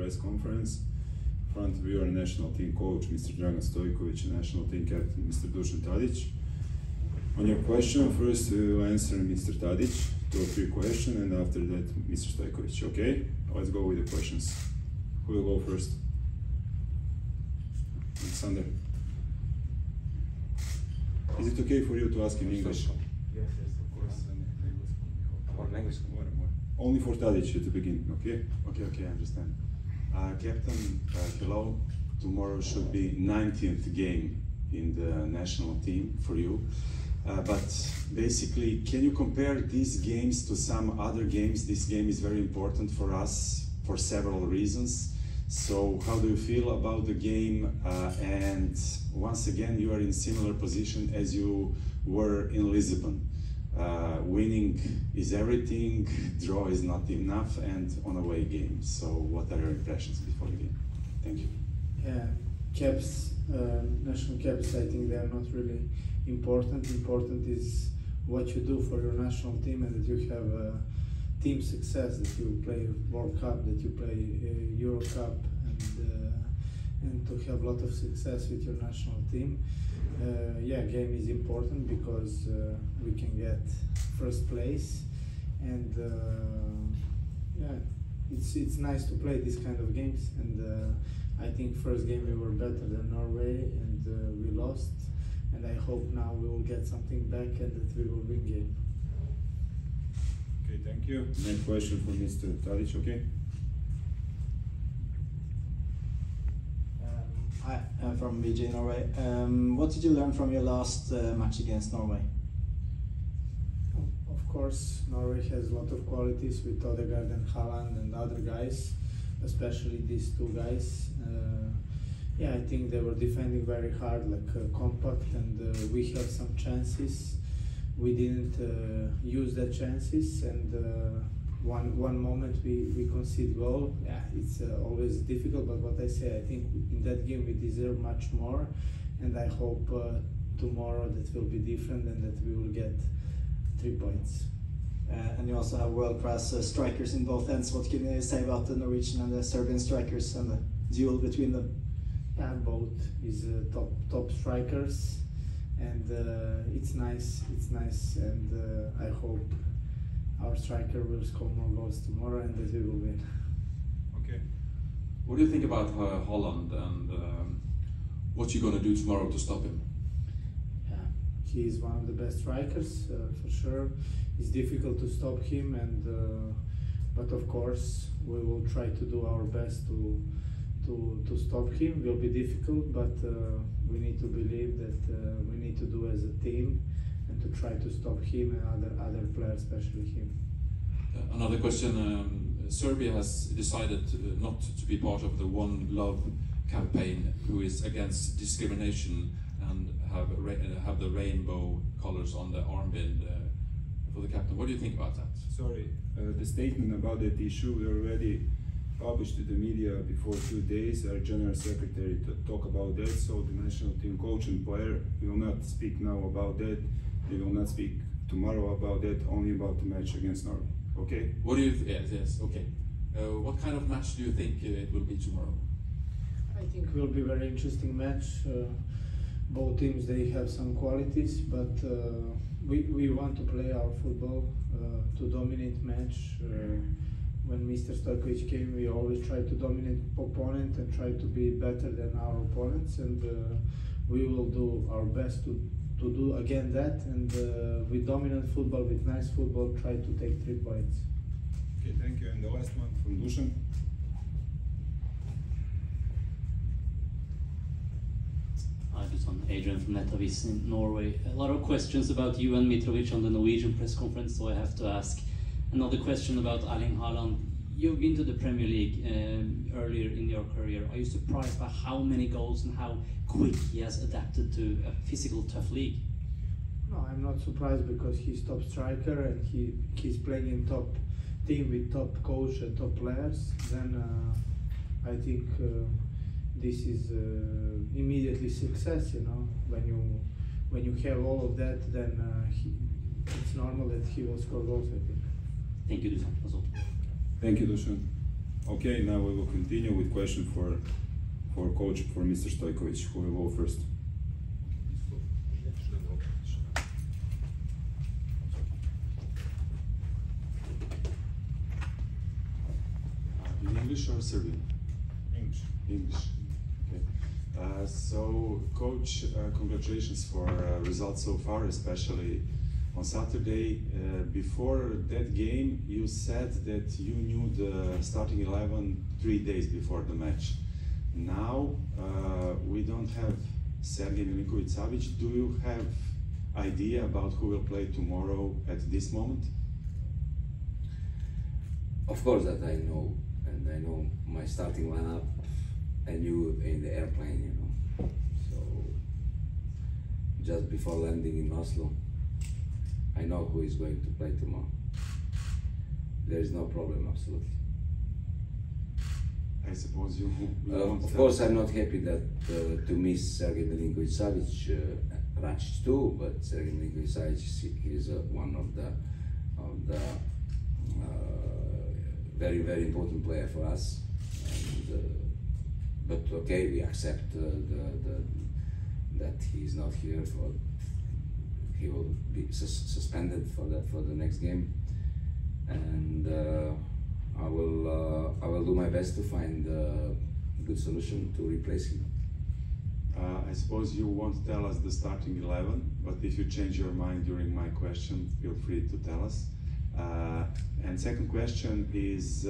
press conference. In front of you are national team coach, Mr. Dragan Stojković, and national team captain, Mr. Dušan Tadić. On your question, first we will answer Mr. Tadić, 2 or 3 questions, and after that, Mr. Stojković. Okay? Let's go with the questions. Who will go first? Alexander. Is it okay for you to ask in English? Yes, of course. Only for Tadić to begin, okay? Okay, I understand. Captain, hello. Tomorrow should be 19th game in the national team for you. But basically, can you compare these games to some other games? This game is very important for us for several reasons. So how do you feel about the game? And once again, you are in similar position as you were in Lisbon. Winning is everything, draw is not enough, and on away game. So what are your impressions before the game? Thank you. Yeah, caps, national caps, I think they are not really important. Important is what you do for your national team, and that you have team success, that you play World Cup, that you play Euro Cup, and to have a lot of success with your national team. Yeah, game is important because we can get first place, and yeah, it's nice to play this kind of games. And I think first game we were better than Norway, and we lost. And I hope now we will get something back and that we will win game. Okay, thank you. Next question for Mr. Tadić, okay? Hi, I'm from VJ Norway. What did you learn from your last match against Norway? Of course, Norway has a lot of qualities with Odegaard and Haaland and other guys, especially these 2 guys. Yeah, I think they were defending very hard, like compact, and we had some chances. We didn't use the chances, and one moment we concede goal. Yeah, it's always difficult, but what I say, I think in that game we deserve much more, and I hope tomorrow that will be different and that we will get 3 points. And you also have world-class strikers in both ends. What can you say about the Norwegian and the Serbian strikers and the duel between them? Yeah, both is top strikers, and it's nice, and I hope our striker will score more goals tomorrow and that we will win. Okay. What do you think about Haaland, and what you going to do tomorrow to stop him? Yeah, he is one of the best strikers, for sure. It's difficult to stop him, and but of course we will try to do our best to stop him. Will be difficult, but we need to believe that we need to do as a team and to try to stop him and other players, especially him. Another question, Serbia has decided not to be part of the One Love campaign, who is against discrimination and have the rainbow colors on the armband for the captain. What do you think about that? Sorry, the statement about that issue we already published to the media before 2 days. Our general secretary to talk about that, so the national team coach and player will not speak now about that. They will not speak tomorrow about that, only about the match against Norway. Okay? What do you yes, okay. What kind of match do you think it will be tomorrow? I think it will be a very interesting match. Both teams, they have some qualities, but we want to play our football, to dominate match. When Mr. Stojković came, we always try to dominate opponent and try to be better than our opponents, and we will do our best to do again that, and with dominant football, with nice football, try to take 3 points. Okay, thank you. And the last one from Dušan. Hi, Dušan. Adrian from Netavis in Norway. A lot of questions about you and Mitrovic on the Norwegian press conference, so I have to ask. Another question about Erling Haaland. You've been to the Premier League earlier in your career. Are you surprised by how many goals and how quick he has adapted to a physical, tough league? No, I'm not surprised because he's top striker and he's playing in top team with top coach and top players. Then I think this is immediately success. You know, when you have all of that, then it's normal that he will score goals, I think. Thank you, Dušan. Thank you, Dušan. Okay, now we will continue with question for coach, for Mr. Stojković, who will go first. In English or Serbian? English. English. Okay. So, coach, congratulations for results so far, especially on Saturday. Before that game, you said that you knew the starting 11 3 days before the match. Now we don't have Sergej Milinković-Savić. Do you have idea about who will play tomorrow at this moment? Of course that I know, and I know my starting lineup. I knew in the airplane, you know. So just before landing in Oslo, I know who is going to play tomorrow. There is no problem, absolutely. I suppose you of course, I'm not happy that to miss Sergej Milinković-Savić, Račić too, but Sergej Milinković-Savić is one of the very, very important player for us. And, but okay, we accept that he's not here for. He will be suspended for the next game, and I will do my best to find a good solution to replace him. I suppose you won't tell us the starting 11, but if you change your mind during my question, feel free to tell us. And second question is,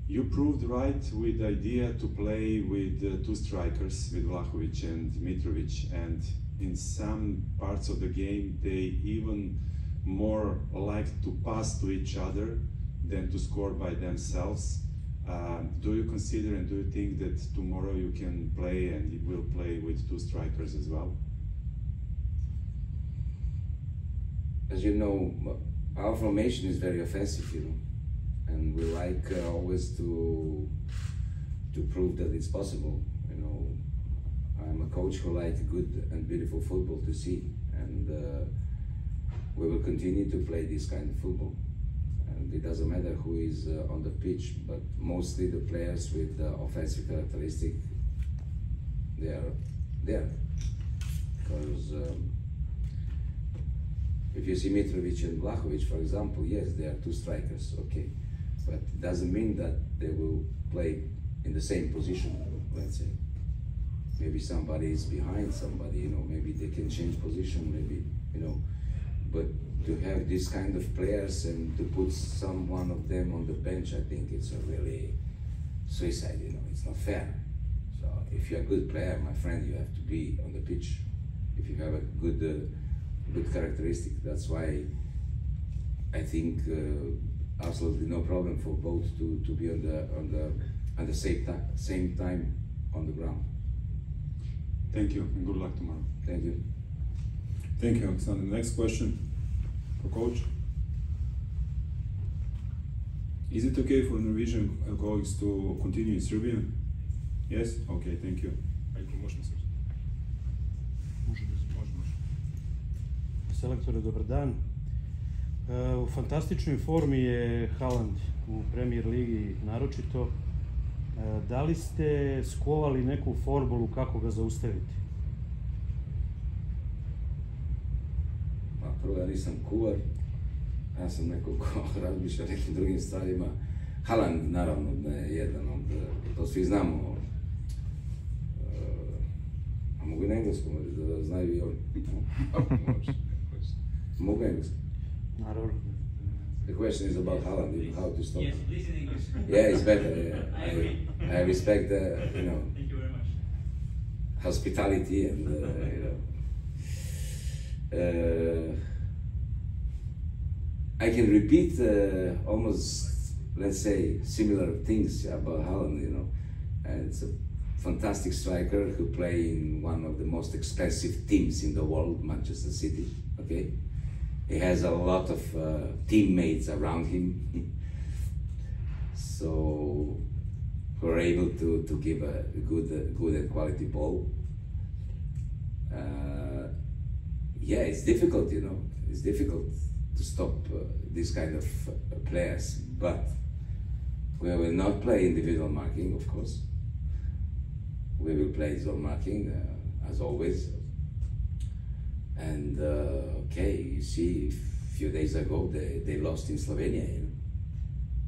you proved right with the idea to play with two strikers, with Vlahović and Mitrović, and in some parts of the game they even more like to pass to each other than to score by themselves. Do you consider and do you think that tomorrow you can play and you will play with two strikers as well? As you know, our formation is very offensive, you know, and we like always to prove that it's possible. You know, I'm a coach who likes good and beautiful football to see, and we will continue to play this kind of football. And it doesn't matter who is on the pitch, but mostly the players with offensive characteristic, they are there. Because if you see Mitrović and Vlahović, for example, yes, they are two strikers, okay. But it doesn't mean that they will play in the same position, let's say. Maybe somebody is behind somebody, you know, maybe they can change position, maybe, you know. But to have this kind of players and to put one of them on the bench, I think it's a really suicide, you know, it's not fair. So if you're a good player, my friend, you have to be on the pitch. If you have a good characteristic, that's why I think absolutely no problem for both to be on the same time on the ground. Thank you and good luck tomorrow. Thank you. Thank you, Alexander. Next question for coach. Is it okay for Norwegian colleagues to continue in Serbian? Yes? Okay, thank you. Selektore, dobar dan. U fantastičnoj formi je Haaland u Premier ligi naročito. Da li ste skovali neku formulu kako ga zaustaviti? Pa prvo, ja nisam kuvar, ja sam neko ko razmišlja o nekim drugim stvarima. Haaland, naravno, da je jedan od, to svi znamo, a mogu i na engleskom, da znaju i oni. Mogu engleskom? Naravno. The question is about Haaland, how to stop. Yes, please in English. Yeah, it's better. Yeah. I agree. I respect the, you know, Thank you very much. hospitality and, I can repeat almost, let's say, similar things about Haaland, you know. And it's a fantastic striker who plays in one of the most expensive teams in the world, Manchester City, okay? He has a lot of teammates around him, so we're able to give a good and quality ball. Yeah, it's difficult, you know. It's difficult to stop this kind of players, but We will not play individual marking, of course. We will play zone marking, as always. And okay, you see, a few days ago they lost in Slovenia, you know.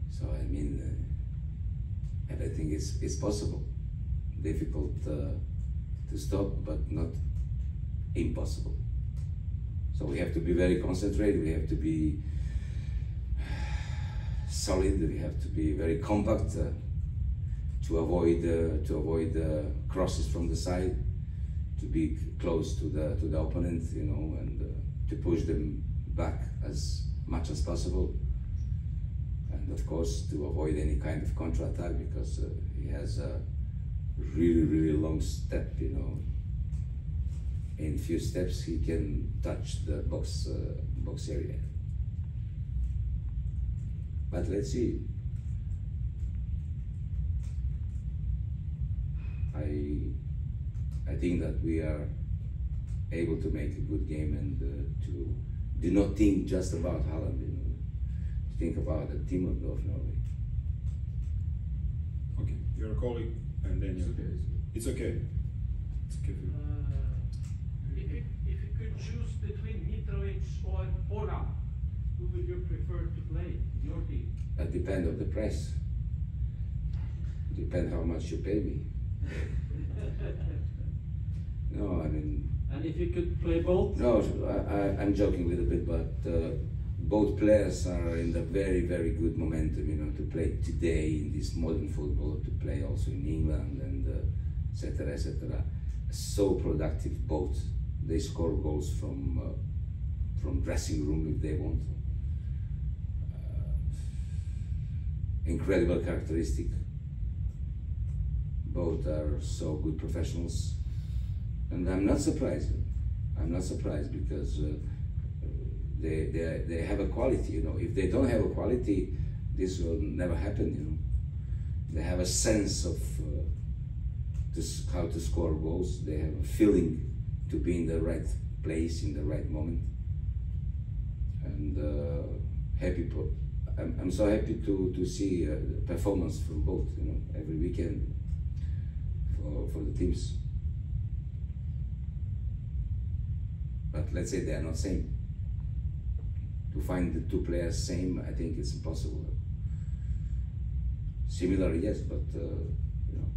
So I mean, everything is possible. Difficult to stop, but not impossible. So we have to be very concentrated. We have to be solid. We have to be very compact to avoid crosses from the side, to be close to the opponent, you know, and to push them back as much as possible. And of course, to avoid any kind of counter-attack, because he has a really long step, you know. In few steps, he can touch the box area. But let's see. I think that we are able to make a good game and to do not think just about Holland, you know, to think about the team of Norway. Okay, you're a colleague, and then you. It's okay. It's okay. If you could choose between Mitrovic or Ona, who would you prefer to play in your team? That depends on the price. Depends how much you pay me. No, I mean. And if you could play both? No, I'm joking a little bit, but both players are in the very good momentum, you know, to play today in this modern football, to play also in England and etc. etc. So productive both. They score goals from dressing room if they want. Incredible characteristic. Both are so good professionals, and I'm not surprised. I'm not surprised because they have a quality. You know, if they don't have a quality, this will never happen. You know, they have a sense of how to score goals. They have a feeling to be in the right place in the right moment, and happy. I'm so happy to see performance from both. You know, every weekend for the teams. But let's say they are not same. To find the two players same, I think it's impossible. Similar, yes, but you know.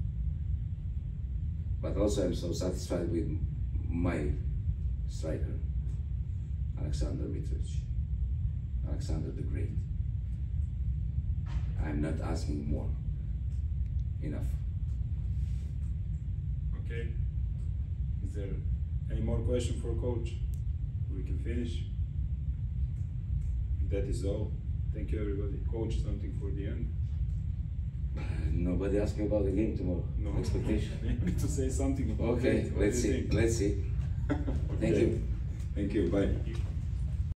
But also, I'm so satisfied with my striker, Alexander Mitrovic, Alexander the Great. I'm not asking more. Enough. Okay. Is there any more question for coach? We can finish. That is all. Thank you, everybody. Coach, something for the end? Nobody asked me about the game tomorrow. No. Expectation. Maybe to say something about Okay, it. let's see. Let's see. Thank you. Thank you. Bye.